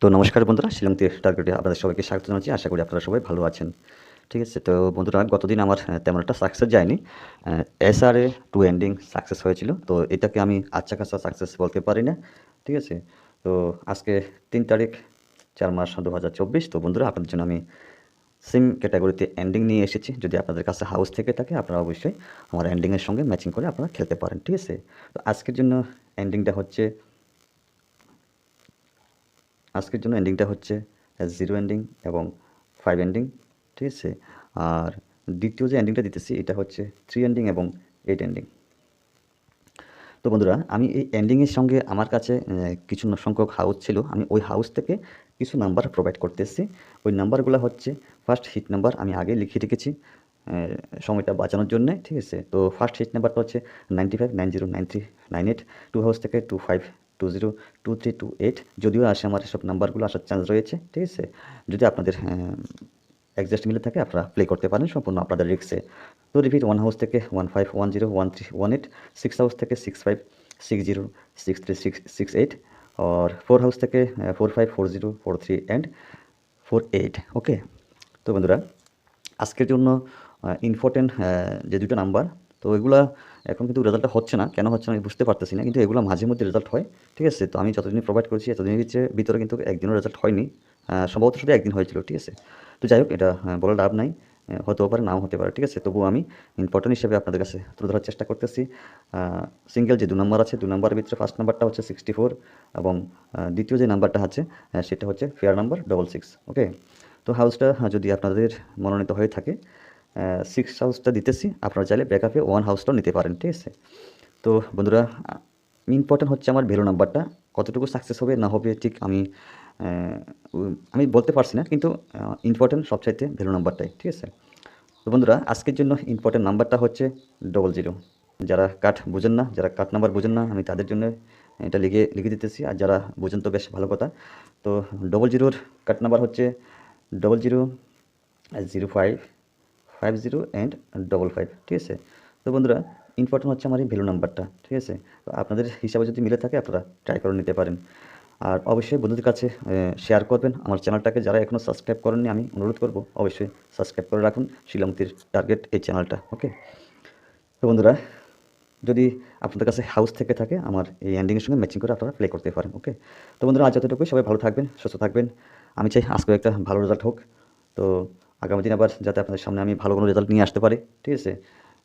তো নমস্কার বন্ধুরা, শিলং টার্গেটে আপনাদের সবাইকে স্বাগত জানাচ্ছি। আশা করি আপনারা সবাই ভালো আছেন। ঠিক আছে? তো বন্ধুরা, গতদিন আমার তেমন একটা সাকসেস যায়নি। এসআরএ টু এন্ডিং সাকসেস হয়েছিল। তো এটাকে আমি আচ্ছা খাসা সাকসেস বলতে পারি না। ঠিক আছে? তো আজকে ৩ তারিখ ৪ মাস ২০২৪। তো বন্ধুরা, আপনাদের জন্য আমি সেম ক্যাটাগরিতে এন্ডিং নিয়ে এসেছি। যদি আপনাদের কাছে হাউস থেকে থাকে, আপনারা অবশ্যই আমার এন্ডিংয়ের সঙ্গে ম্যাচিং করে আপনারা খেলতে পারেন। ঠিক আছে? তো আজকের জন্য এন্ডিংটা হচ্ছে জিরো এন্ডিং এবং 5 এন্ডিং। ঠিক আছে? আর দ্বিতীয় যে এন্ডিংটা দিতেছি এটা হচ্ছে 3 এন্ডিং এবং 8 এন্ডিং। তো বন্ধুরা, আমি এই এন্ডিংয়ের সঙ্গে আমার কাছে কিছু সংখ্যক হাউস ছিল। আমি ওই হাউস থেকে কিছু নাম্বার প্রোভাইড করতেছি। ওই নাম্বারগুলো হচ্ছে ফার্স্ট হিট নাম্বার আমি আগে লিখে রেখেছি সময়টা বাঁচানোর জন্যে। ঠিক আছে? তো ফার্স্ট হিট নাম্বারটা হচ্ছে 95, 90, 93, 98। টু হাউস থেকে 25, 20, 23, 28। যদিও আসে আমার এসব নাম্বারগুলো আসার চান্স রয়েছে। ঠিক আছে? যদি আপনাদের অ্যাডজাস্ট মিলে থাকে আপনারা প্লে করতে পারেন সম্পূর্ণ আপনাদের রিস্কে। তো রিপিট 1 হাউস থেকে 15, 10, 13, 18। 6 হাউস থেকে 65, 60, 63, 68। और 4 হাউস থেকে 45, 40, 43 অ্যান্ড 48। ওকে? তো বন্ধুরা, আজকের জন্য ইম্পর্টেন্ট যে দুটো নাম্বার, তো এগুলা এখন কিন্তু রেজাল্টটা হচ্ছে না। কেন হচ্ছে না আমি বুঝতে পারতেছি না। কিন্তু এগুলো মাঝে মধ্যে রেজাল্ট হয়। ঠিক আছে? তো আমি যতদিন প্রোভাইড করেছি এতদিনের ভিতরে কিন্তু একদিনও রেজাল্ট হয়নি। সম্ভবত শুধু একদিন হয়েছিল। ঠিক আছে? তো যাই হোক, এটা বলে লাভ নাই। হতেও পারে, নাও হতে পারে। ঠিক আছে? তবুও আমি ইম্পর্টেন্ট হিসেবে আপনাদের কাছে তুলে ধরার চেষ্টা করতেছি। সিঙ্গেল যে 2 নাম্বার আছে, 2 নাম্বারের ভিতরে ফার্স্ট নাম্বারটা হচ্ছে 64 এবং দ্বিতীয় যে নাম্বারটা আছে সেটা হচ্ছে ফেয়ার নাম্বার 66। ওকে? তো হাউসটা যদি আপনাদের মনোনীত হয়ে থাকে, 6 হাউসটা দিতেছি। আপনারা চাইলে ব্যাকআপে 1 হাউসটাও নিতে পারেন। ঠিক আছে? তো বন্ধুরা, ইম্পর্টেন্ট হচ্ছে আমার ভ্যালু নাম্বারটা। কতটুকু সাকসেস হবে না হবে ঠিক আমি বলতে পারছি না। কিন্তু ইম্পর্টেন্ট সবচাইতে ভ্যালু নাম্বারটাই। ঠিক আছে? তো বন্ধুরা, আজকের জন্য ইম্পর্টেন্ট নাম্বারটা হচ্ছে 00। যারা কাট বুঝেন না, যারা কাট নাম্বার বুঝেন না, আমি তাদের জন্য এটা লিখে দিতেছি। আর যারা বুঝেন তো বেশ ভালো কথা। তো 00-র কাট নাম্বার হচ্ছে 00, 05, 50 অ্যান্ড 55। ঠিক আছে? তো বন্ধুরা, ইম্পর্টেন্ট হচ্ছে আমার এই ভ্যালু নাম্বারটা। ঠিক আছে? তো আপনাদের হিসাবে যদি মিলে থাকে আপনারা ট্রাই করে নিতে পারেন। আর অবশ্যই বন্ধুদের কাছে শেয়ার করবেন। আমার চ্যানেলটাকে যারা এখনও সাবস্ক্রাইব করেননি, আমি অনুরোধ করব অবশ্যই সাবস্ক্রাইব করে রাখুন শিলংতির টার্গেট এই চ্যানেলটা। ওকে? তো বন্ধুরা, যদি আপনাদের কাছে হাউস থেকে থাকে আমার এই এন্ডিংয়ের সঙ্গে ম্যাচিং করে আপনারা প্লে করতে পারেন। ওকে? তো বন্ধুরা, আজ যতটুকুই। সবাই ভালো থাকবেন, সুস্থ থাকবেন। আমি চাই আজকেও একটা ভালো রেজাল্ট হোক। তো আগামী দিন আবার যাতে আপনাদের সামনে আমি ভালো কোনো রেজাল্ট নিয়ে আসতে পারি। ঠিক আছে?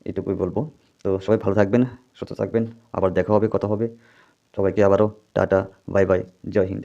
এটুকুই বলব। তো সবাই ভালো থাকবেন, সুস্থ থাকবেন। আবার দেখা হবে, কথা হবে। সবাইকে আবারও টাটা, বাই বাই, জয় হিন্দ।